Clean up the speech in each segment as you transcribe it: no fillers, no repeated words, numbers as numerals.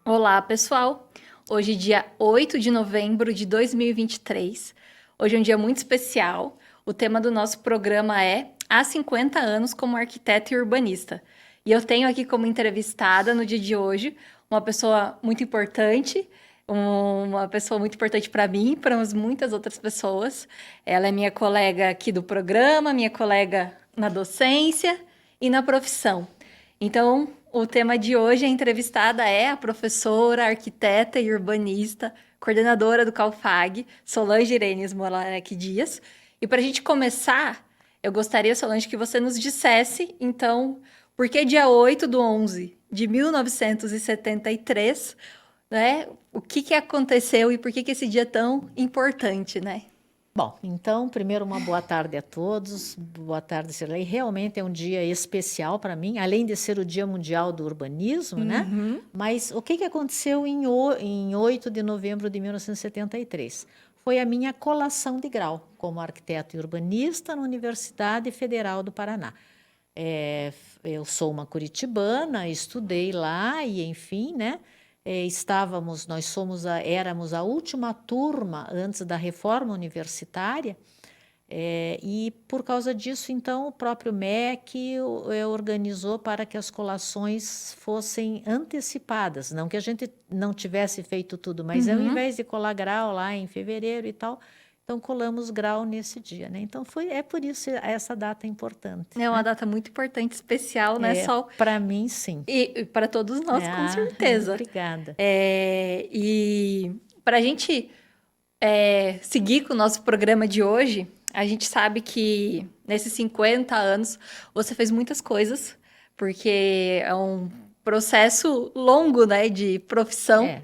Olá, pessoal! Hoje, dia 8 de novembro de 2023. Hoje é um dia muito especial. O tema do nosso programa é Há 50 anos como arquiteto e urbanista. E eu tenho aqui como entrevistada no dia de hoje uma pessoa muito importante, uma pessoa muito importante para mim e para muitas outras pessoas. Ela é minha colega aqui do programa, minha colega na docência e na profissão. Então, o tema de hoje, a entrevistada é a professora, arquiteta e urbanista, coordenadora do CalFag, Solange Irenes Molarek Dias. E para a gente começar, eu gostaria, Solange, que você nos dissesse, então, por que dia 8 de 11 de 1973, né? O que aconteceu e por que esse dia é tão importante, né? Bom, então, primeiro uma boa tarde a todos. Boa tarde, Cirlei. Realmente é um dia especial para mim, além de ser o Dia Mundial do Urbanismo, né? Uhum. Mas o que aconteceu em 8 de novembro de 1973? Foi a minha colação de grau como arquiteto e urbanista na Universidade Federal do Paraná. Eu sou uma curitibana, estudei lá e, enfim, né? Éramos a última turma antes da reforma universitária, e por causa disso, então, o próprio MEC organizou para que as colações fossem antecipadas, não que a gente não tivesse feito tudo, mas ao Uhum. invés de colar grau lá em fevereiro e tal, então colamos grau nesse dia, né? Então é por isso essa data é importante, É uma né? data muito importante, especial, né? Só Para mim, sim. e para todos nós, com certeza. Obrigada. E para a gente seguir com o nosso programa de hoje, a gente sabe que nesses 50 anos você fez muitas coisas, porque é um processo longo, né, de profissão. É.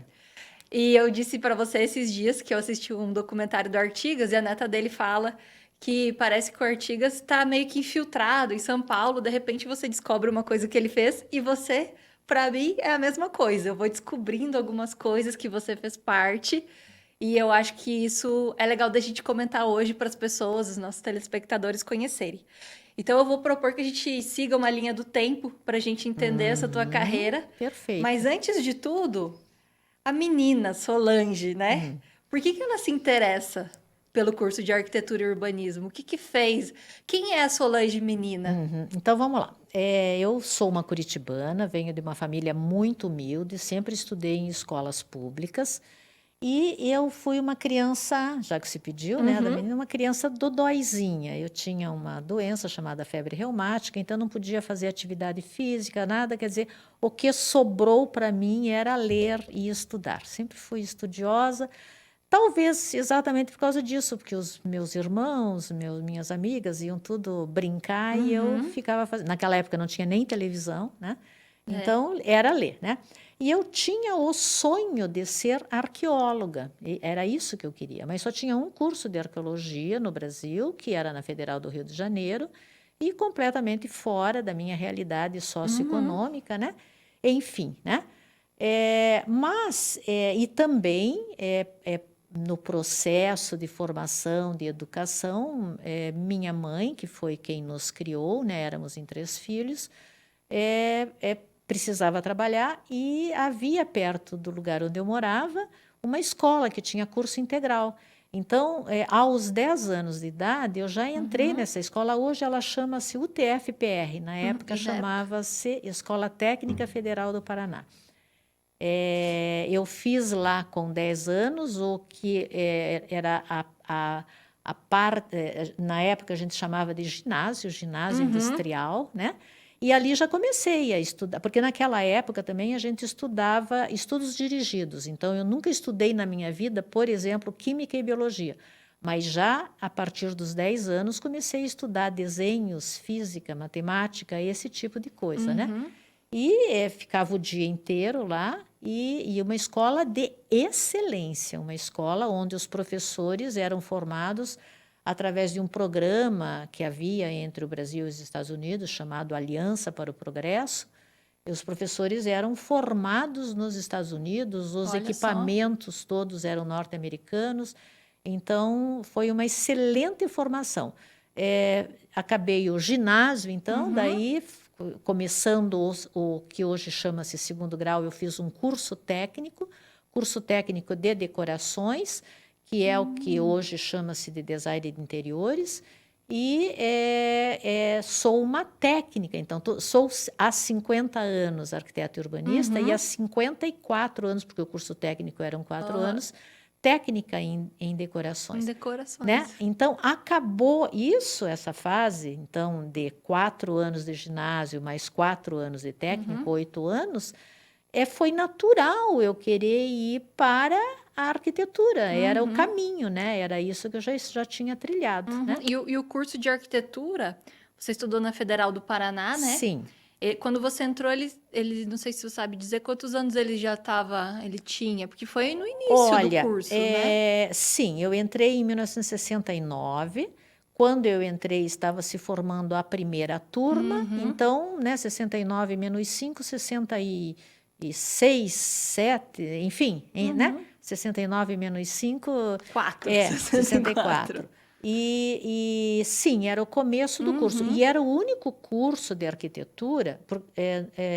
E eu disse para você esses dias que eu assisti um documentário do Artigas e a neta dele fala que parece que o Artigas está meio que infiltrado em São Paulo. De repente você descobre uma coisa que ele fez e você, para mim, é a mesma coisa. Eu vou descobrindo algumas coisas que você fez parte e eu acho que isso é legal da gente comentar hoje para as pessoas, os nossos telespectadores conhecerem. Então eu vou propor que a gente siga uma linha do tempo para a gente entender essa tua carreira. Mas Perfeito. antes de tudo, a menina Solange, né? Por que ela se interessa pelo curso de arquitetura e urbanismo? O que fez? Quem é a Solange menina? Então vamos lá. Eu sou uma curitibana, venho de uma família muito humilde, sempre estudei em escolas públicas e eu fui uma criança, já que se pediu, né, da Uhum. menina, uma criança dodóizinha. Eu tinha uma doença chamada febre reumática, então não podia fazer atividade física, nada. Quer dizer, o que sobrou para mim era ler e estudar. Sempre fui estudiosa. Talvez exatamente por causa disso, porque os meus irmãos, minhas amigas iam tudo brincar e eu Uhum. ficava fazendo. Naquela época não tinha nem televisão, né? É. Então era ler, né? E eu tinha o sonho de ser arqueóloga, e era isso que eu queria, mas só tinha um curso de arqueologia no Brasil, que era na Federal do Rio de Janeiro, e completamente fora da minha realidade Uhum. socioeconômica, né? Enfim, né? E também no processo de formação, de educação, minha mãe, que foi quem nos criou, né, éramos em 3 filhos, precisava trabalhar e havia perto do lugar onde eu morava uma escola que tinha curso integral. Então, aos 10 anos de idade, eu já entrei Uhum. nessa escola. Hoje ela chama-se UTFPR, na época E na época? chamava-se Escola Técnica Federal do Paraná. Eu fiz lá com 10 anos o que era a parte, na época a gente chamava de ginásio Uhum. industrial, né? E ali já comecei a estudar, porque naquela época também a gente estudava estudos dirigidos. Então eu nunca estudei na minha vida, por exemplo, química e biologia. Mas já a partir dos 10 anos comecei a estudar desenhos, física, matemática, esse tipo de coisa, né? Uhum. E ficava o dia inteiro lá e uma escola de excelência, uma escola onde os professores eram formados através de um programa que havia entre o Brasil e os Estados Unidos, chamado Aliança para o Progresso. E os professores eram formados nos Estados Unidos, os Olha só. equipamentos todos eram norte-americanos, então foi uma excelente formação. Acabei o ginásio, então, Uhum. daí começando o que hoje chama-se segundo grau, eu fiz um curso técnico de decorações, que é o que hoje chama-se de design de interiores, e sou uma técnica, então sou há 50 anos arquiteta e urbanista, e há 54 anos, porque o curso técnico eram 4 anos, técnica em decorações. Em decorações. Né? Então, acabou isso, essa fase, então, de 4 anos de ginásio, mais 4 anos de técnico, 8 anos, foi natural eu querer ir para a arquitetura, era o caminho, né? Era isso que eu já tinha trilhado, né? E o curso de arquitetura, você estudou na Federal do Paraná, né? Sim. Quando você entrou, ele não sei se você sabe dizer quantos anos ele tinha, porque foi no início do curso, né? Sim, eu entrei em 1969. Quando eu entrei, estava se formando a primeira turma, então, né, 69 menos 5, 66, 7, enfim, né? 69 menos 5... 4. 64. E sim, era o começo do curso. E era o único curso de arquitetura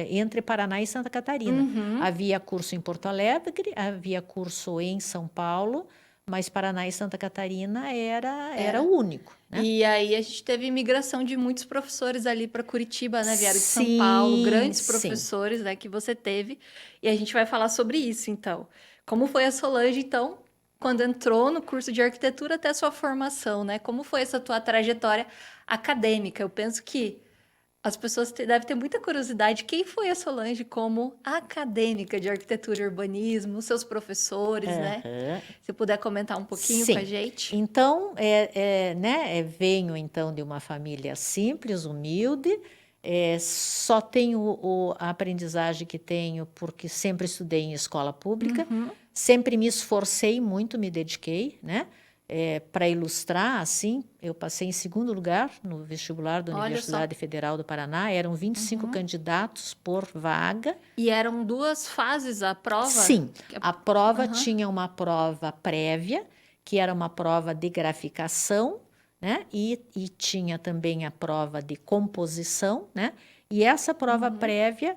entre Paraná e Santa Catarina. Havia curso em Porto Alegre, havia curso em São Paulo, mas Paraná e Santa Catarina era o único. Né? E aí a gente teve imigração de muitos professores ali para Curitiba, né? Vieram de São Paulo, grandes professores, né, que você teve. E a gente vai falar sobre isso, então. Como foi a Solange, então, quando entrou no curso de arquitetura até a sua formação, né? Como foi essa tua trajetória acadêmica? Eu penso que as pessoas devem ter muita curiosidade. Quem foi a Solange como acadêmica de arquitetura e urbanismo, seus professores, né? Se puder comentar um pouquinho com a gente. Então, né, venho então de uma família simples, humilde, só tenho a aprendizagem que tenho porque sempre estudei em escola pública, sempre me esforcei muito, me dediquei, né? Para ilustrar, assim, eu passei em segundo lugar no vestibular da Universidade Federal do Paraná, eram 25 candidatos por vaga. E eram 2 fases a prova? Sim, a prova tinha uma prova prévia, que era uma prova de graficação, né? E tinha também a prova de composição, né? E essa prova prévia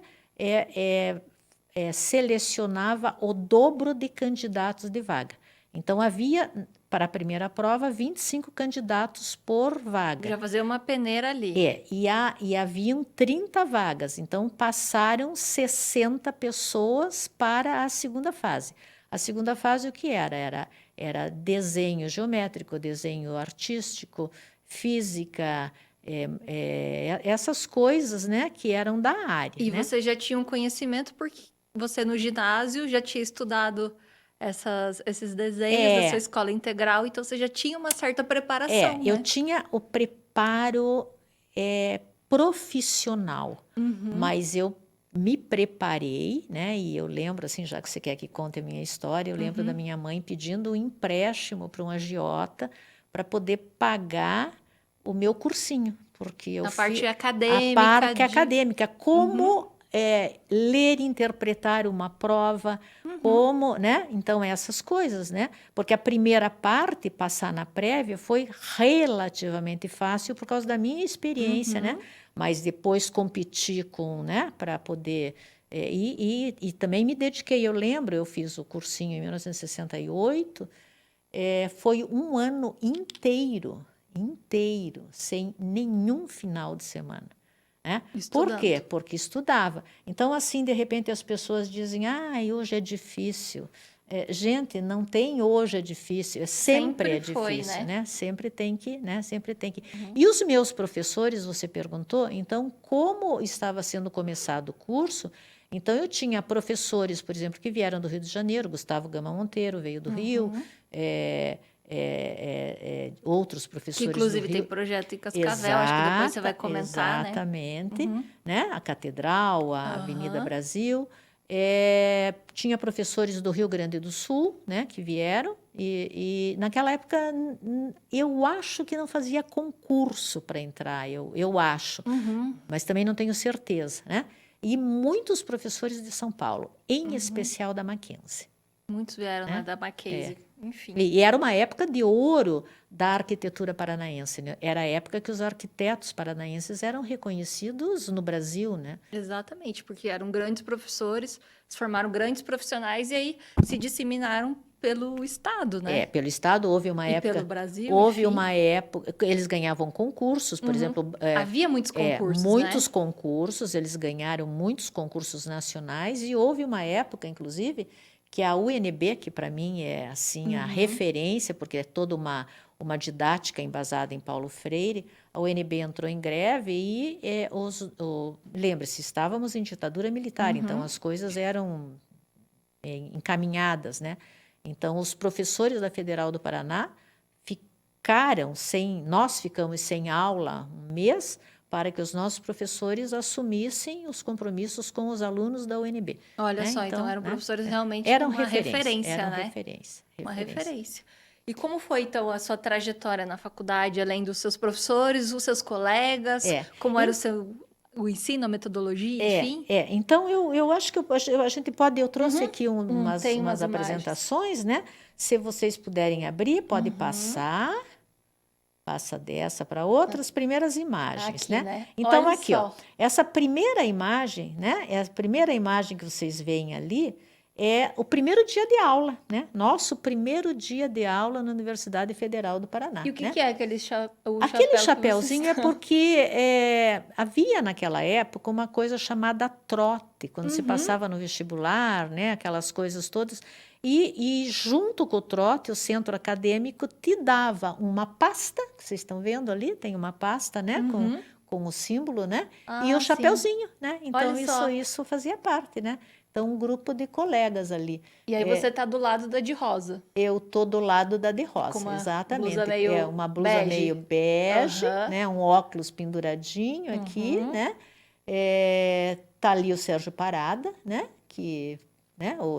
selecionava o dobro de candidatos de vaga. Então, havia, para a primeira prova, 25 candidatos por vaga. Já fazia uma peneira ali. E haviam 30 vagas. Então, passaram 60 pessoas para a segunda fase. A segunda fase, o que era? Era desenho geométrico, desenho artístico, física, essas coisas, né, que eram da área. E né? você já tinha um conhecimento porque você no ginásio já tinha estudado esses desenhos da sua escola integral, então você já tinha uma certa preparação, né? Eu tinha o preparo profissional, mas eu me preparei, né? E eu lembro, assim, já que você quer que conte a minha história, eu lembro da minha mãe pedindo um empréstimo para um agiota para poder pagar o meu cursinho, porque eu parte acadêmica. A parte acadêmica, como ler e interpretar uma prova, como, né? Então, essas coisas, né? Porque a primeira parte, passar na prévia, foi relativamente fácil por causa da minha experiência, né? Mas depois competi né? Para poder... E também me dediquei, eu lembro, eu fiz o cursinho em 1968, foi um ano inteiro, sem nenhum final de semana. Né? Por quê? Porque estudava. Então, assim, de repente, as pessoas dizem, hoje é difícil. Gente, não tem hoje é difícil, sempre é difícil, né? Sempre tem que, né? Sempre tem que. E os meus professores, você perguntou, então, como estava sendo começado o curso, então eu tinha professores, por exemplo, que vieram do Rio de Janeiro, Gustavo Gama Monteiro veio do Rio, outros professores que inclusive do Rio. tem projeto em Cascavel, acho que depois você vai comentar, exatamente, né? A Catedral, a Avenida Brasil. Tinha professores do Rio Grande do Sul, né, que vieram, e naquela época eu acho que não fazia concurso para entrar, eu acho, mas também não tenho certeza, né? E muitos professores de São Paulo, em especial da Mackenzie. Muitos vieram, né, da Mackenzie. Enfim. E era uma época de ouro da arquitetura paranaense, né? Era a época que os arquitetos paranaenses eram reconhecidos no Brasil, né? Exatamente, porque eram grandes professores, se formaram grandes profissionais e aí se disseminaram pelo Estado, né? Pelo Estado houve uma E época, pelo Brasil, houve enfim. uma época, eles ganhavam concursos, por Uhum. exemplo, Havia muitos concursos, muitos né? concursos, eles ganharam muitos concursos nacionais e houve uma época, inclusive, que a UNB, que para mim é assim a referência, porque é toda uma didática embasada em Paulo Freire, a UNB entrou em greve e lembre-se, estávamos em ditadura militar, então as coisas eram encaminhadas, né? Então, os professores da Federal do Paraná nós ficamos sem aula um mês para que os nossos professores assumissem os compromissos com os alunos da UNB. Olha né? só, então eram né? professores realmente Eram uma referência, eram né? referência. Uma referência. E como foi, então, a sua trajetória na faculdade, além dos seus professores, os seus colegas? Como era o ensino, a metodologia, enfim? Então, eu acho que a gente pode... Eu trouxe aqui tem umas apresentações, né? Se vocês puderem abrir, pode passar. Passa dessa para outras primeiras imagens, Aqui, né? Então, Olha aqui, ó, essa primeira imagem, né? É a primeira imagem que vocês veem ali é o primeiro dia de aula, né? Nosso primeiro dia de aula na Universidade Federal do Paraná. E o que, né? que é aquele Aquele chapéuzinho é porque havia naquela época uma coisa chamada trote, quando se passava no vestibular, né? Aquelas coisas todas. E junto com o trote, o centro acadêmico te dava uma pasta, que vocês estão vendo ali, tem uma pasta, né? Com o símbolo, né? E o chapéuzinho, né? Então, isso fazia parte, né? Então, um grupo de colegas ali. E aí você está do lado da de rosa. Eu estou do lado da de rosa, exatamente. Blusa meio uma blusa bege. meio bege, né? Um óculos penduradinho aqui, né? Tá ali o Sérgio Parada, né? Que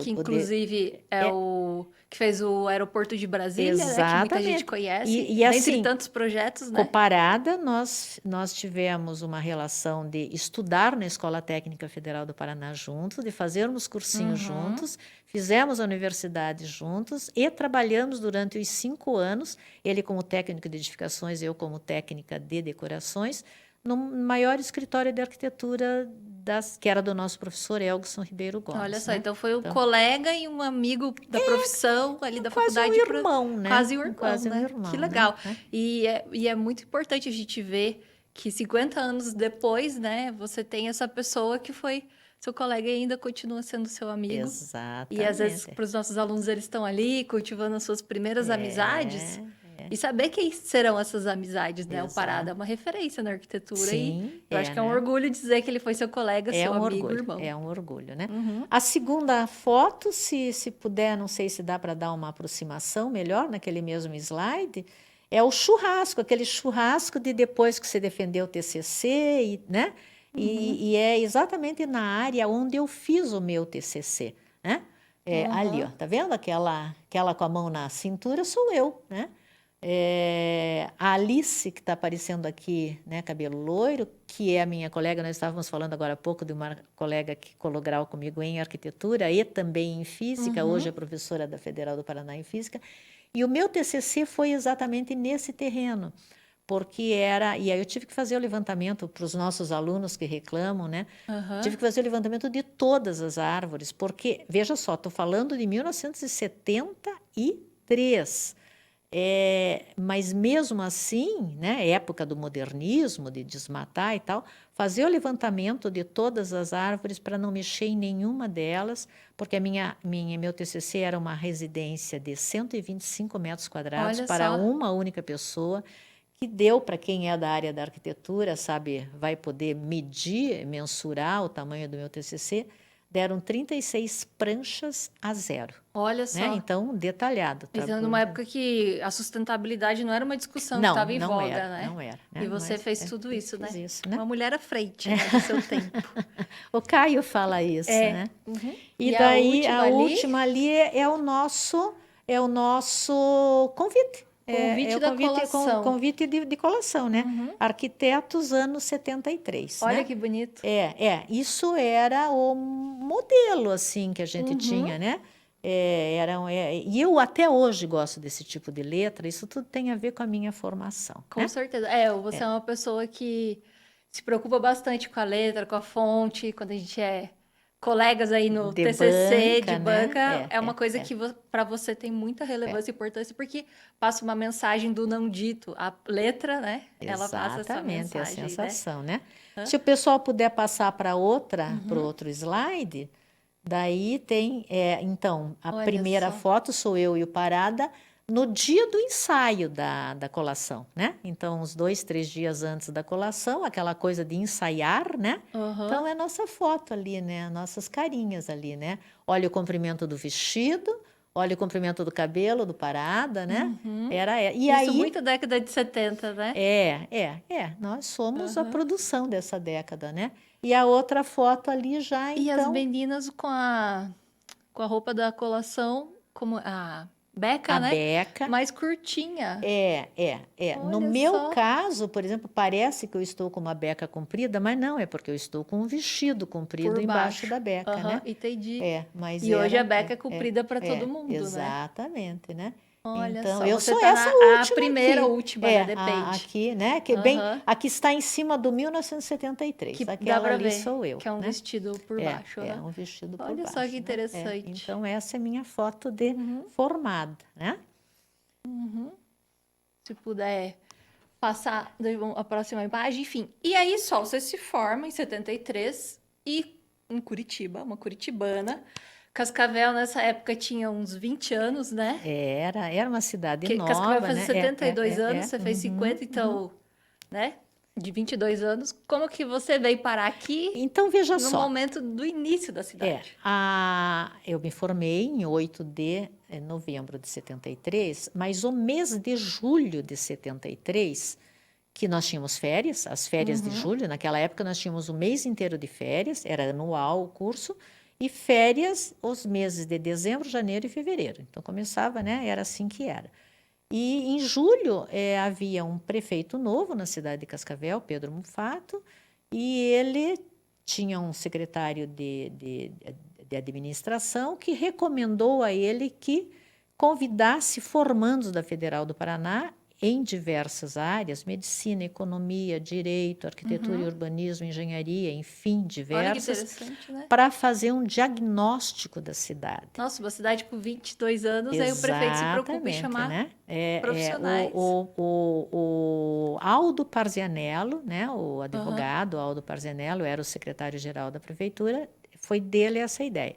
inclusive o que fez o aeroporto de Brasília, né? Que muita gente conhece. E assim, dentre tantos projetos, né? Com Parada, nós tivemos uma relação de estudar na Escola Técnica Federal do Paraná juntos, de fazermos cursinhos juntos, fizemos a universidade juntos e trabalhamos durante os 5 anos, ele como técnico de edificações, eu como técnica de decorações, no maior escritório de arquitetura que era do nosso professor Elgson Ribeiro Gomes. Olha só, né? então foi um colega e um amigo da profissão ali da faculdade. Quase um irmão, né? Quase um irmão, quase né? Um irmão, que legal. Né? E é muito importante a gente ver que 50 anos depois, né? Você tem essa pessoa que foi seu colega e ainda continua sendo seu amigo. Exatamente. E às vezes para os nossos alunos eles estão ali cultivando as suas primeiras amizades. E saber quem serão essas amizades, né? O Parada é uma referência na arquitetura. Sim, e eu acho que é um orgulho dizer que ele foi seu colega, seu amigo, orgulho, irmão. É um orgulho, né? A segunda foto, se puder, não sei se dá para dar uma aproximação melhor naquele mesmo slide, é o churrasco, aquele churrasco de depois que você defendeu o TCC, né? E é exatamente na área onde eu fiz o meu TCC, né? Ali, ó, tá vendo? Aquela com a mão na cintura sou eu, né? A Alice, que está aparecendo aqui, né, cabelo loiro, que é a minha colega, nós estávamos falando agora há pouco de uma colega que colou grau comigo em arquitetura e também em física, hoje é professora da Federal do Paraná em física, e o meu TCC foi exatamente nesse terreno, porque e aí eu tive que fazer o levantamento para os nossos alunos que reclamam, né? Tive que fazer o levantamento de todas as árvores, porque, veja só, estou falando de 1973, mas mesmo assim, né, época do modernismo, de desmatar e tal, fazer o levantamento de todas as árvores para não mexer em nenhuma delas, porque meu TCC era uma residência de 125 metros quadrados para uma única pessoa, que deu para quem é da área da arquitetura, sabe, vai poder medir, mensurar o tamanho do meu TCC, deram 36 pranchas a 0. Olha só. Né? Então, detalhado. Mas numa época que a sustentabilidade não era uma discussão que estava em voga, né? Não era. Né? E você fez tudo isso, né? Isso, né? Uma mulher à frente, né, do seu tempo. O Caio fala isso, né? E daí, a última ali é o nosso convite. Convite de colação, né? Arquitetos, anos 73. Olha, né? que bonito. Isso era o modelo, assim, que a gente tinha, né? E eu até hoje gosto desse tipo de letra, isso tudo tem a ver com a minha formação, Com né? certeza. Você é uma pessoa que se preocupa bastante com a letra, com a fonte, quando a gente é colegas aí no De TCC, de banca, né? banca, é uma coisa que para você tem muita É. relevância e importância, porque passa uma mensagem do não dito. A letra, né? Ela passa essa Exatamente, é a mensagem, né? sensação, né? Hã? Se o pessoal puder passar para Uhum. outro slide, daí tem, então, a Olha primeira só. foto sou eu e o Parada no dia do ensaio da colação, né? Então, uns 2, 3 dias antes da colação, aquela coisa de ensaiar, né? Aham. Então, é nossa foto ali, né? Nossas carinhas ali, né? Olha o comprimento do vestido, olha o comprimento do cabelo do Parada, né? Uhum. E Isso aí, muito década de 70, né? nós somos a Aham. produção dessa década, né? E a outra foto ali já, E as então, meninas com a roupa da colação, como a beca, a né? beca. Mais curtinha. No Olha meu só. caso, por exemplo, parece que eu estou com uma beca comprida, mas não, é porque eu estou com um vestido comprido Por embaixo baixo. da beca, Aham, né? entendi. Mas E hoje a beca é comprida para todo mundo, né? exatamente, né? Olha Então, só, eu você sou tá essa na a última primeira ou aqui. última, né? Depende. Aqui, né? Aham. Aqui está em cima do 1973. Que dá Aquela para ali ver sou eu, que é um né? vestido por baixo. É Aham. um vestido por Olha só que baixo, né? interessante. Então, essa é minha foto de Uhum, formada, né? uhum. Se puder passar a próxima imagem, enfim. E aí, Sol, você se forma em 73 e em Curitiba, uma curitibana. Cascavel, nessa época, tinha uns 20 anos, né? Era uma cidade Que Cascavel vai nova, fazer né? 72 anos, você fez Uhum, 50, uhum. então, né? De 22 anos. Como que você veio parar aqui Então, veja no só. momento do início da cidade? Eu me formei em 8 de novembro de 73, mas o mês de julho de 73, que nós tínhamos férias, as férias de Uhum. julho, naquela época nós tínhamos o mês inteiro de férias, era anual o curso, e férias os meses de dezembro, janeiro e fevereiro. Então começava, né? Era assim que era. E em julho havia um prefeito novo na cidade de Cascavel, Pedro Mufato, e ele tinha um secretário de administração que recomendou a ele que convidasse formandos da Federal do Paraná em diversas áreas, medicina, economia, direito, arquitetura e Uhum. urbanismo, engenharia, enfim, Olha que diversas, interessante, né? para fazer um diagnóstico da cidade. Nossa, uma cidade com 22 anos, aí o prefeito se preocupa em Exatamente, chamar né? profissionais. O Aldo Parzianello, né? O Aham. advogado Aldo Parzianello era o secretário-geral da prefeitura, foi dele essa ideia.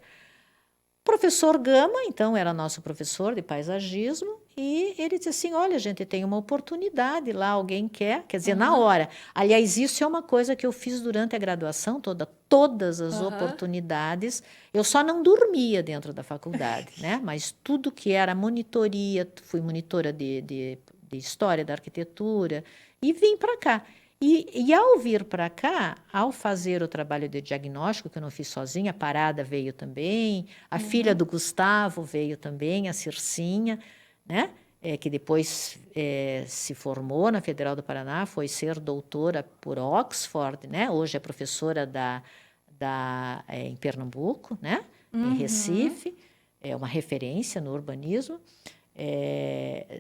O professor Gama, então, era nosso professor de paisagismo, e ele disse assim: olha, gente, tem uma oportunidade lá, alguém quer dizer, na Uhum. hora. Aliás, isso é uma coisa que eu fiz durante a graduação toda, todas as Aham. oportunidades. Eu só não dormia dentro da faculdade, né? Mas tudo que era monitoria, fui monitora de história da arquitetura, e vim para cá. E ao vir para cá, ao fazer o trabalho de diagnóstico, que eu não fiz sozinha, a Parada veio também, a filha Uhum. do Gustavo veio também, a Circinha, né? Que depois se formou na Federal do Paraná, foi ser doutora por Oxford, né? Hoje é professora em Pernambuco, né? Em Uhum. Recife, é uma referência no urbanismo,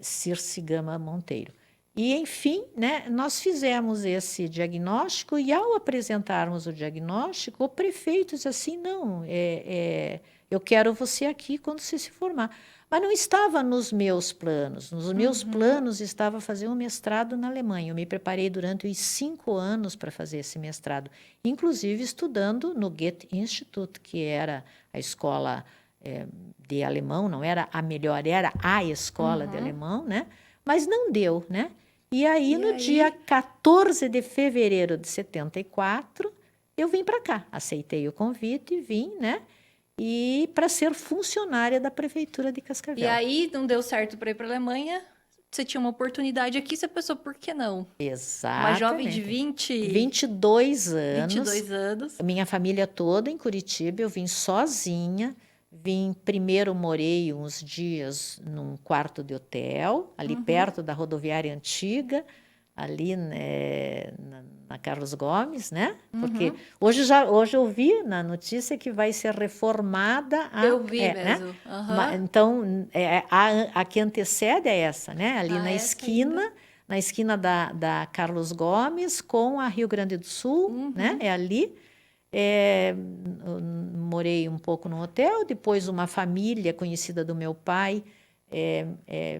Circe Gama Monteiro. E, enfim, né, nós fizemos esse diagnóstico e, ao apresentarmos o diagnóstico, o prefeito disse assim, não, eu quero você aqui quando você se formar. Mas não estava nos meus planos. Nos meus Uhum. planos estava fazer um mestrado na Alemanha. Eu me preparei durante os 5 anos para fazer esse mestrado, inclusive estudando no Goethe-Institut, que era a escola de alemão, não era a melhor, era a escola de Uhum. alemão, né? Mas não deu, né? E aí, E no dia aí? 14 de fevereiro de 74, eu vim para cá. Aceitei o convite e vim, né? E para ser funcionária da Prefeitura de E Cascavel. aí não deu certo para ir para Alemanha. Você tinha uma oportunidade aqui, você pensou, por que não? Uma jovem de Exatamente. 22 22 anos, anos. minha família toda em Curitiba, eu vim sozinha. Primeiro morei uns dias num quarto de hotel, ali Uhum. perto da rodoviária antiga, ali, né, na Carlos Gomes, né? Porque Uhum. hoje eu vi na notícia que vai ser reformada Eu vi né? mesmo. Aham. Então, a que antecede é essa, né? Ali Ah, essa ainda. na esquina da Carlos Gomes com a Rio Grande do Sul, né? Uhum. É ali. É, morei um pouco no hotel, depois uma família conhecida do meu pai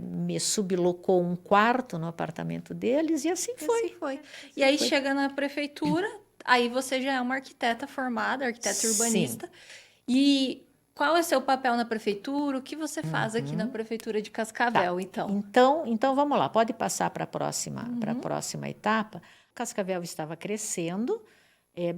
me sublocou um quarto no apartamento deles e assim E assim foi. foi. E Assim aí foi. chega na prefeitura, aí você já é uma arquiteta formada, arquiteta Sim. urbanista. E qual é seu papel na prefeitura? O que você faz aqui na Uhum. prefeitura de Tá. Cascavel, então? Então vamos lá, pode passar para a Uhum. próxima etapa. Cascavel estava crescendo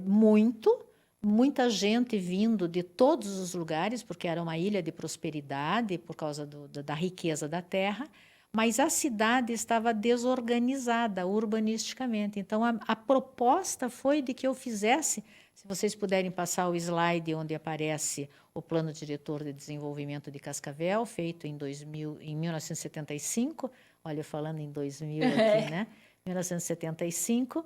muito, muita gente vindo de todos os lugares, porque era uma ilha de prosperidade por causa da riqueza da terra, mas a cidade estava desorganizada urbanisticamente. Então a proposta foi de que eu fizesse, se vocês puderem passar o slide onde aparece o Plano Diretor de Desenvolvimento de Cascavel, feito em 1975, olha, eu falando em 2000 aqui, né? 1975,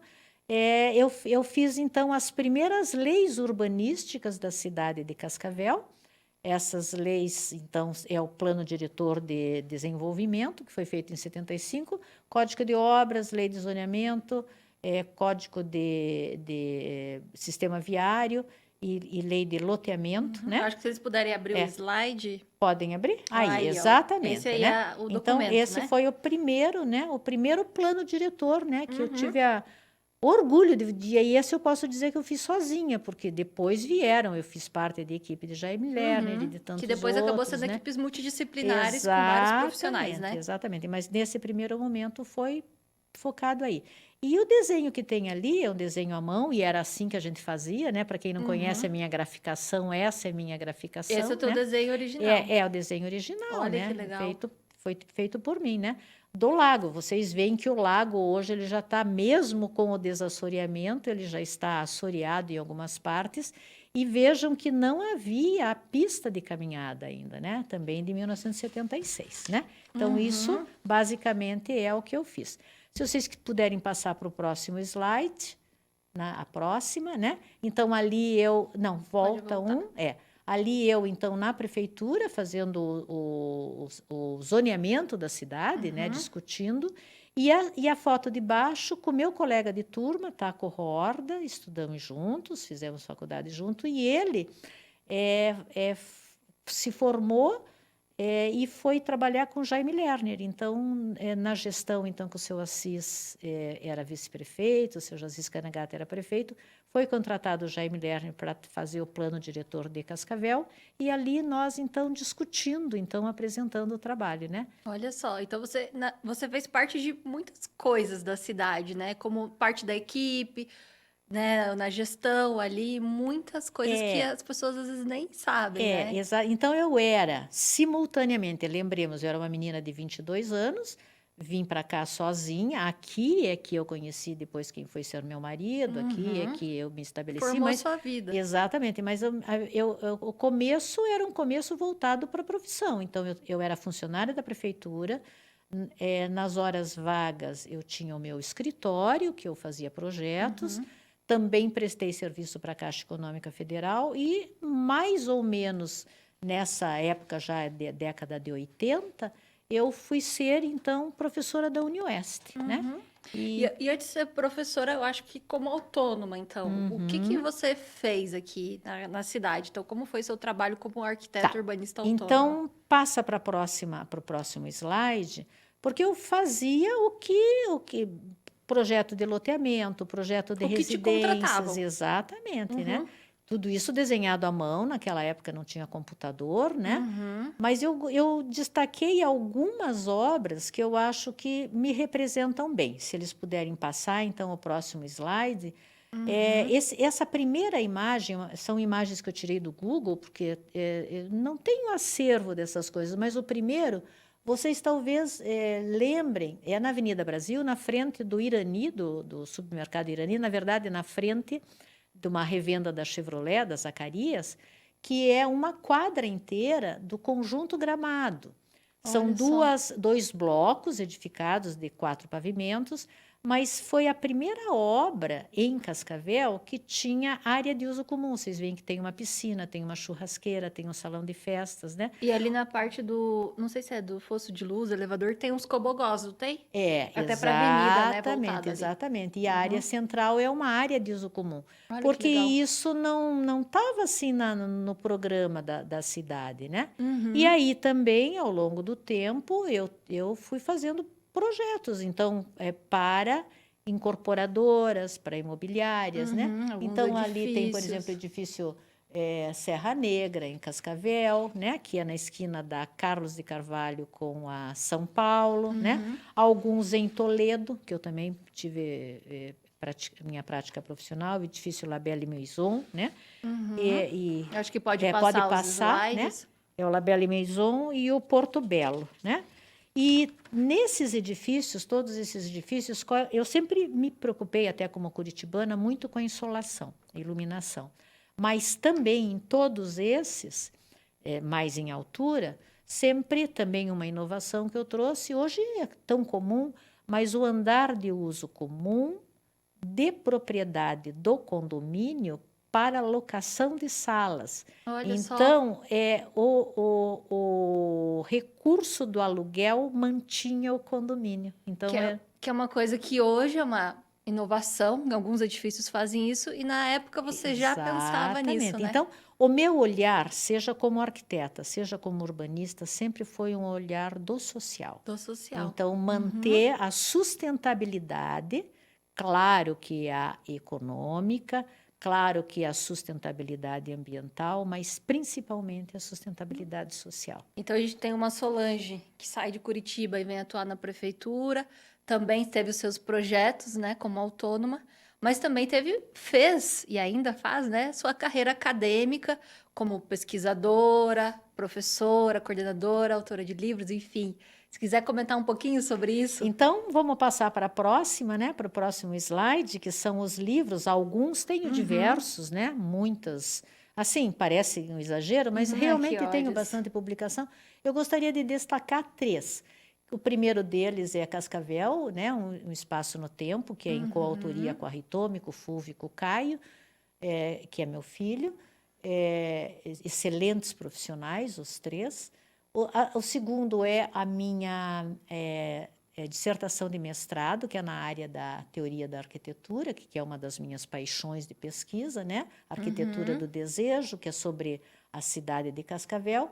eu fiz, então, as primeiras leis urbanísticas da cidade de Cascavel. Essas leis, então, é o Plano Diretor de Desenvolvimento, que foi feito em 75, Código de Obras, Lei de Zoneamento, Código de Sistema Viário e Lei de Loteamento, Eu né? acho que se eles puderem abrir o slide. Podem abrir? Aí, Aí, ó. Esse exatamente, aí né? é o Então, documento, esse né? foi o primeiro, né? O primeiro plano diretor, né? Que eu Uhum. tive orgulho e esse eu posso dizer que eu fiz sozinha, porque depois vieram, eu fiz parte da equipe de Jaime Lerner e Uhum. de Que tantos depois acabou outros, sendo né? equipes multidisciplinares com vários profissionais, Exatamente, né? exatamente. Mas nesse primeiro momento foi focado aí. E o desenho que tem ali é um desenho à mão, e era assim que a gente fazia, né? Para quem não conhece a Uhum. minha graficação, essa é a minha Esse é o graficação, teu né? desenho original. É o desenho original, Olha que né? legal. Foi feito por mim, né? Do lago. Vocês veem que o lago hoje ele já está, mesmo com o desassoreamento, ele já está assoreado em algumas partes. E vejam que não havia a pista de caminhada ainda, né? Também de 1976, né? Então, isso Uhum. basicamente é o que eu fiz. Se vocês puderem passar para o próximo slide, a próxima, né? Então, ali eu. Não, Pode volta voltar. Ali eu, então, na prefeitura, fazendo o zoneamento da cidade, né? Uhum. Discutindo. E a foto de baixo com meu colega de turma, Taco Horda, estudamos juntos, fizemos faculdade junto, e ele se formou e foi trabalhar com Jaime Lerner. Então, na gestão então que o seu Assis era vice-prefeito, o seu Assis Canagata era prefeito, foi contratado o Jaime Lerner para fazer o plano diretor de Cascavel, e ali nós então discutindo, então apresentando o trabalho, né? Olha só, então você fez parte de muitas coisas da cidade, né? Como parte da equipe, né? Na gestão ali, muitas coisas que É, as pessoas às vezes nem sabem, né? Então eu era simultaneamente, lembremos, eu era uma menina de 22 anos, vim para cá sozinha, aqui é que eu conheci depois quem foi ser meu marido, aqui é Uhum. que eu me estabeleci, Formou mas sua vida. exatamente, mas o começo era um começo voltado para a profissão, então eu era funcionária da prefeitura, nas horas vagas eu tinha o meu escritório, que eu fazia projetos, Uhum. também prestei serviço para a Caixa Econômica Federal e, mais ou menos nessa época, já década de 80, eu fui ser, então, professora da Unioeste, né? Uhum. E, E e antes de ser professora, eu acho que como autônoma, então, o que uhum, você fez aqui na cidade? Então, como foi seu trabalho como arquiteta tá. urbanista autônoma? Então, passa para o próximo slide, porque eu fazia o que projeto de loteamento, projeto de O que te residências, contratavam? exatamente, né? Uhum. Tudo isso desenhado à mão, naquela época não tinha computador, né? Uhum. Mas eu destaquei algumas obras que eu acho que me representam bem. Se eles puderem passar, então, o próximo slide. Uhum. Essa primeira imagem, são imagens que eu tirei do Google, porque eu não tenho acervo dessas coisas, mas o primeiro, vocês talvez lembrem, é na Avenida Brasil, na frente do Irani, do supermercado Irani, na verdade, na frente de uma revenda da Chevrolet, da Zacarias, que é uma quadra inteira do Conjunto Gramado. São Olha só. dois blocos edificados de 4 pavimentos. mas foi a primeira obra em Cascavel que tinha área de uso comum. Vocês veem que tem uma piscina, tem uma churrasqueira, tem um salão de festas, né? E ali na parte do, não sei se é do fosso de luz, elevador, tem uns cobogós, não tem? É, Até para avenida, né, exatamente, voltada ali. exatamente. E a área Uhum. central é uma área de uso comum, Olha que porque legal. isso não estava assim no programa da cidade, né? E Uhum. aí também, ao longo do tempo, eu fui fazendo projetos, então, para incorporadoras, para imobiliárias, né? Uhum. Alguns Então, ali tem, por exemplo, o edifícios. edifício Serra Negra, em Cascavel, né? Que é na esquina da Carlos de Carvalho com a São Paulo, né? Uhum. Alguns em Toledo, que eu também tive minha prática profissional, o edifício Labelle Maison, né? Uhum. E, Eu acho que pode pode passar os passar, né? slides. É o Labelle Maison e o Porto Belo, né? E nesses edifícios, todos esses edifícios, eu sempre me preocupei, até como curitibana, muito com a insolação, a iluminação. Mas também em todos esses, mais em altura, sempre também uma inovação que eu trouxe, hoje é tão comum, mas o andar de uso comum de propriedade do condomínio para locação de salas. Olha só, Então, o recurso do aluguel mantinha o condomínio. Então, que é uma coisa que hoje é uma inovação, alguns edifícios fazem isso, e na época você já pensava nisso, exatamente. né? Então, o meu olhar, seja como arquiteta, seja como urbanista, sempre foi um olhar do social. Do social. Então, Uhum. manter a sustentabilidade, claro que a econômica, claro que a sustentabilidade ambiental, mas principalmente a sustentabilidade social. Então a gente tem uma Solange que sai de Curitiba e vem atuar na prefeitura, também teve os seus projetos, né, como autônoma, mas também fez e ainda faz, né, sua carreira acadêmica como pesquisadora, professora, coordenadora, autora de livros, enfim. Se quiser comentar um pouquinho sobre isso. Então, vamos passar para a próxima, né? Para o próximo slide, que são os livros. Alguns tenho Uhum, diversos, né? Muitas. Assim, parece um exagero, mas uhum, aqui, realmente ó, tenho bastante publicação. Eu gostaria de destacar três. O primeiro deles é Cascavel, né? Um espaço no tempo, que é em coautoria uhum. com a Ritome, com o Fulvio e com o Caio, que é meu filho. Excelentes profissionais, os três. O segundo é a minha dissertação de mestrado, que é na área da teoria da arquitetura, que é uma das minhas paixões de pesquisa, né? Arquitetura Uhum. do desejo, que é sobre a cidade de Cascavel.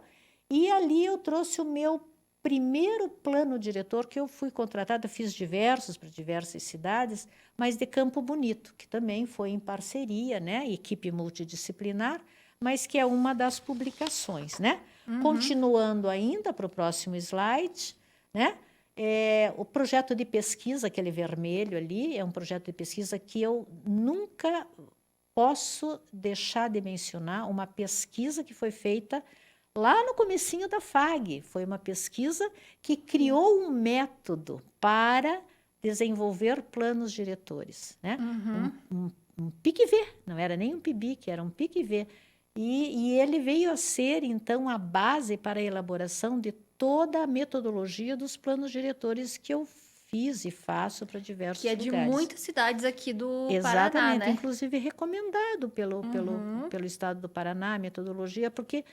E ali eu trouxe o meu primeiro plano diretor, que eu fui contratada, fiz diversos para diversas cidades, mas de Campo Bonito, que também foi em parceria, né? Equipe multidisciplinar, mas que é uma das publicações, né? Uhum. Continuando ainda para o próximo slide, né? O projeto de pesquisa, aquele vermelho ali, é um projeto de pesquisa que eu nunca posso deixar de mencionar, uma pesquisa que foi feita lá no comecinho da FAG. Foi uma pesquisa que criou um método para desenvolver planos diretores, né? Uhum. Um PIC-V, não era nem um PIBIC, era um PIC-V. E ele veio a ser, então, a base para a elaboração de toda a metodologia dos planos diretores que eu fiz e faço para Que diversos é de lugares. muitas cidades aqui do Paraná, Exatamente, né? inclusive recomendado Uhum. pelo Estado do Paraná, a metodologia, porque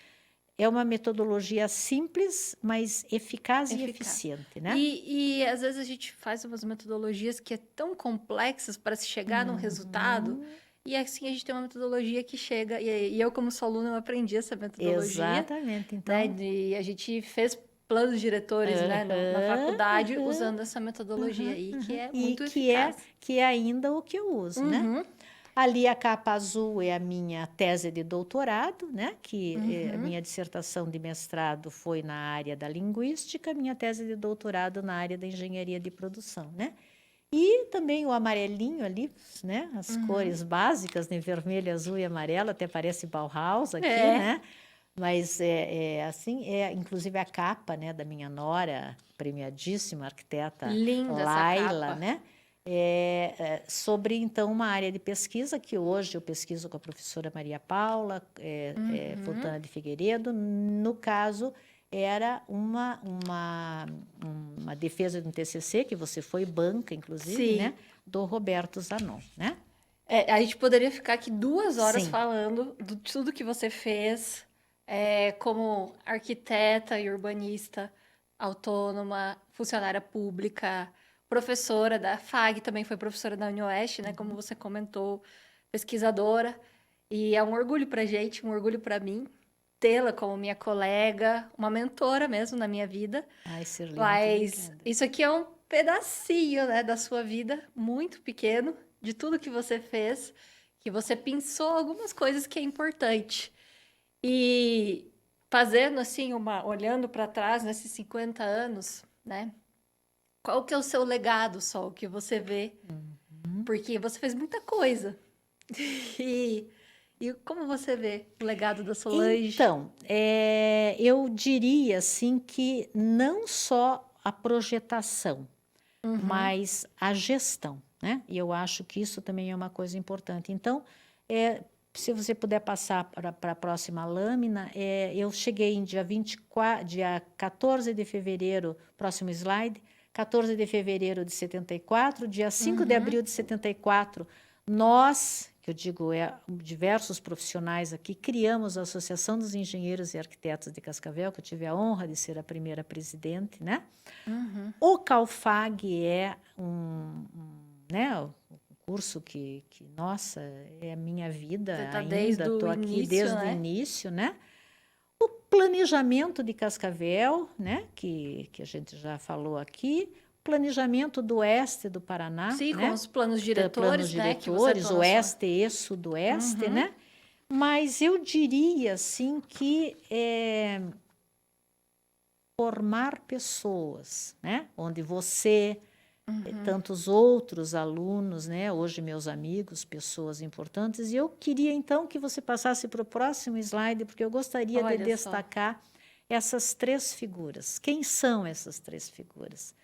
é uma metodologia simples, mas eficaz e Eficaz. eficiente, né? E às vezes a gente faz umas metodologias que é tão complexas para se chegar num resultado, Uhum. e assim a gente tem uma metodologia que chega, e eu como sou aluna eu aprendi essa metodologia, Exatamente, né? então. A gente fez planos diretores, né, na Aham, faculdade aham, usando essa metodologia aham, aí, que aham. é E muito eficaz. que é ainda o que eu uso, né? Uhum, Ali a capa azul é a minha tese de doutorado, né? Que a uhum. minha dissertação de mestrado foi na área da linguística, minha tese de doutorado na área da engenharia de produção, né? E também o amarelinho ali, né? As Uhum. cores básicas, né? Vermelho, azul e amarelo, até parece Bauhaus aqui, É, né? Mas assim, inclusive a capa, né, da minha nora, premiadíssima arquiteta linda essa Laila, capa. né? Sobre então uma área de pesquisa que hoje eu pesquiso com a professora Maria Paula Uhum. Fontana de Figueiredo. No caso, era uma defesa de um TCC, que você foi banca, inclusive, Sim. né? Do Roberto Zanon, né? A gente poderia ficar aqui 2 horas Sim. falando de tudo que você fez, como arquiteta e urbanista, autônoma, funcionária pública, professora da FAG, também foi professora da UniOeste, né? Como você comentou, pesquisadora. E é um orgulho pra gente, um orgulho pra mim, tê-la como minha colega, uma mentora mesmo na minha vida. Ai, Cirlei, muito Mas obrigada. isso aqui é um pedacinho, né, da sua vida, muito pequeno, de tudo que você fez, que você pensou algumas coisas que é importante. E fazendo assim, olhando para trás nesses 50 anos, né? Qual que é o seu legado, Sol, que você vê? Porque você fez muita coisa. E, e como você vê o legado da Solange? Então, eu diria assim que não só a projetação, Uhum. mas a gestão, né? E eu acho que isso também é uma coisa importante. Então, se você puder passar para a próxima lâmina, eu cheguei em dia 14 de fevereiro, próximo slide, 14 de fevereiro de 74, dia 5 de Uhum. abril de 74, nós, que eu digo, diversos profissionais aqui, criamos a Associação dos Engenheiros e Arquitetos de Cascavel, que eu tive a honra de ser a primeira presidente, né? Uhum. O CalFag é né, um curso nossa, é a minha vida Você tá ainda, desde o estou aqui início, desde o né? início, né? O planejamento de Cascavel, né, que a gente já falou aqui, planejamento do oeste do Paraná, Sim, com né? os planos Planos diretores, né, que você diretores, atuou na sua. oeste e sudoeste, Uhum. né? Mas eu diria assim que formar pessoas, né? Onde você, tantos outros alunos, né? Hoje meus amigos, pessoas importantes. E eu queria então que você passasse para o próximo slide, porque eu gostaria de Olha só. destacar essas três figuras. Quem são essas três figuras?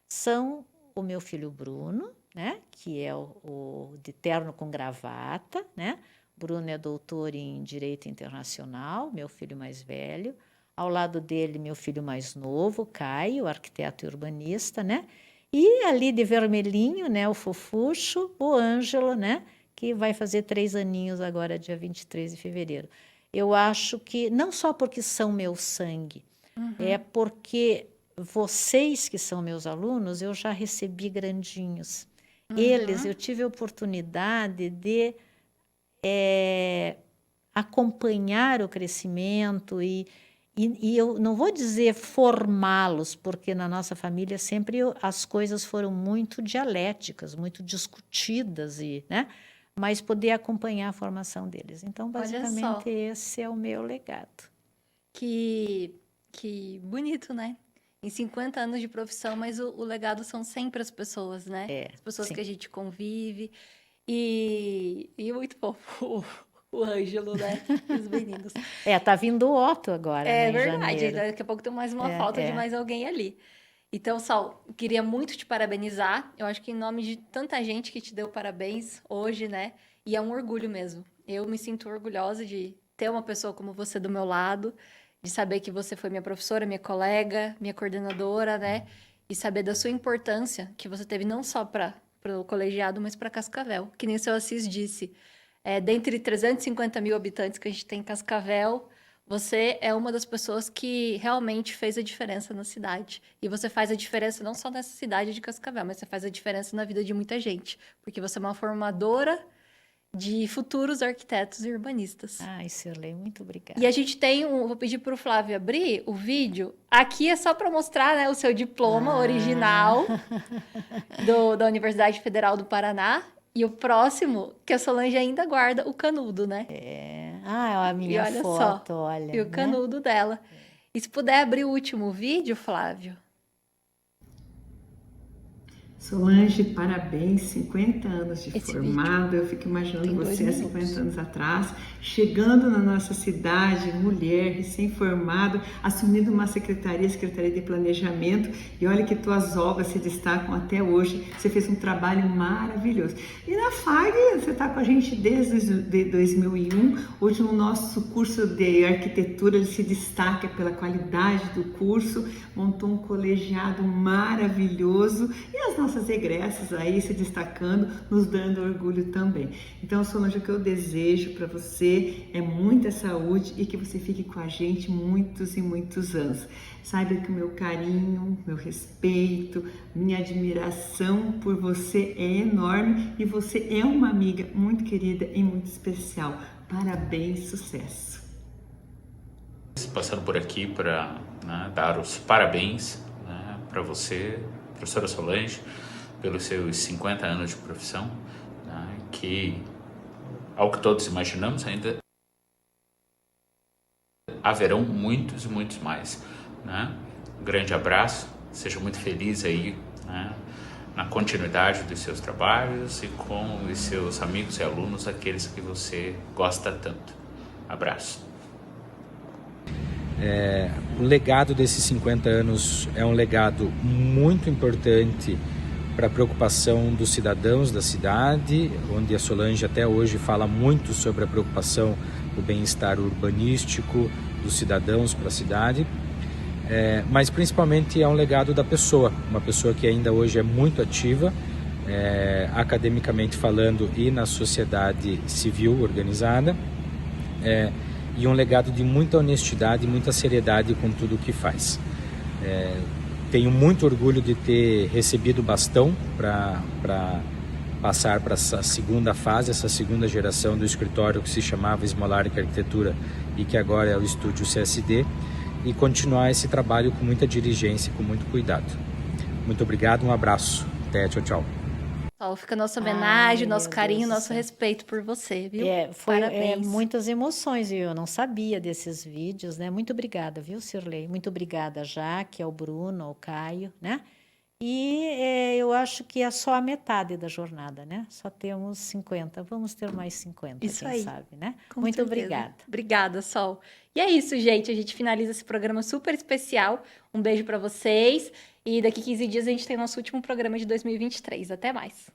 São o meu filho Bruno, né? Que é o de terno com gravata, né? Bruno é doutor em Direito Internacional, meu filho mais velho. Ao lado dele, meu filho mais novo, Caio, arquiteto e urbanista, né? E ali de vermelhinho, né? O fofucho, o Ângelo, né? Que vai fazer 3 aninhos agora, dia 23 de fevereiro. Eu acho que, não só porque são meu sangue, é porque vocês que são meus alunos, eu já recebi grandinhos. Eles, eu tive a oportunidade de acompanhar o crescimento e eu não vou dizer formá-los, porque na nossa família sempre as coisas foram muito dialéticas, muito discutidas, né? Mas poder acompanhar a formação deles. Então, Olha basicamente, só. esse é o meu legado. Que, que bonito, né? Em 50 anos de profissão, mas o legado são sempre as pessoas, né? As pessoas que Sim. a gente convive. E muito fofo o Ângelo, né? E os meninos. Tá vindo o Otto agora, É né, em verdade, janeiro. daqui a pouco tem mais uma falta de É, mais alguém ali. Então, Sal, queria muito te parabenizar. Eu acho que em nome de tanta gente que te deu parabéns hoje, né? E é um orgulho mesmo. Eu me sinto orgulhosa de ter uma pessoa como você do meu lado, de saber que você foi minha professora, minha colega, minha coordenadora, né? E saber da sua importância que você teve não só para o colegiado, mas para Cascavel. Que nem o seu Assis disse, dentre 350 mil habitantes que a gente tem em Cascavel, você é uma das pessoas que realmente fez a diferença na cidade. E você faz a diferença não só nessa cidade de Cascavel, mas você faz a diferença na vida de muita gente. Porque você é uma formadora de futuros arquitetos e urbanistas. Ai, Cirlei, muito E a obrigada. gente tem vou pedir para o Flávio abrir o vídeo. Aqui é só para mostrar, né, o seu diploma Ah, original da Universidade Federal do Paraná. E o próximo, que a Solange ainda guarda, o canudo, né? a E minha olha só, foto, e olha, o né? canudo dela. E se puder abrir o último vídeo, Flávio. Solange, parabéns, 50 anos de Esse formada. Eu fico imaginando tem 2 você há minutos. 50 anos atrás, chegando na nossa cidade, mulher, recém-formada, assumindo uma secretaria de planejamento, e olha que tuas obras se destacam até hoje. Você fez um trabalho maravilhoso. E na FAG, você está com a gente desde 2001. Hoje no nosso curso de arquitetura, ele se destaca pela qualidade do curso, montou um colegiado maravilhoso, e as nossas egressas aí se destacando, nos dando orgulho também. Então, Solange, o que eu desejo para você é muita saúde e que você fique com a gente muitos e muitos anos. Saiba que o meu carinho, meu respeito, minha admiração por você é enorme, e você é uma amiga muito querida e muito especial. Parabéns, sucesso! Passando por aqui para dar os parabéns, para você, professora Solange, pelos seus 50 anos de profissão, que, ao que todos imaginamos, ainda haverão muitos e muitos mais. Um grande abraço, seja muito feliz aí, na continuidade dos seus trabalhos e com os seus amigos e alunos, aqueles que você gosta tanto. Abraço. O legado desses 50 anos é um legado muito importante para a preocupação dos cidadãos da cidade, onde a Solange até hoje fala muito sobre a preocupação do bem-estar urbanístico dos cidadãos para a cidade, mas principalmente é um legado da pessoa, uma pessoa que ainda hoje é muito ativa, academicamente falando, e na sociedade civil organizada, e um legado de muita honestidade e muita seriedade com tudo o que faz. Tenho muito orgulho de ter recebido o bastão para passar para essa segunda fase, essa segunda geração do escritório que se chamava Smolarek Arquitetura e que agora é o Estúdio CSD, e continuar esse trabalho com muita diligência e com muito cuidado. Muito obrigado, um abraço. Até, tchau, tchau. Sol, fica nossa homenagem, Ai, nosso meu carinho, Deus do nosso céu. respeito por você, viu? Foi Parabéns. muitas emoções, viu? Eu não sabia desses vídeos, né? Muito obrigada, viu, Cirlei? Muito obrigada, Jaque, ao Bruno, ao Caio, né? E eu acho que é só a metade da jornada, né? Só temos 50, vamos ter mais 50, Isso quem aí. sabe, né? Com Muito certeza. obrigada. Obrigada, Sol. E é isso, gente. A gente finaliza esse programa super especial. Um beijo pra vocês. E daqui 15 dias a gente tem nosso último programa de 2023. Até mais.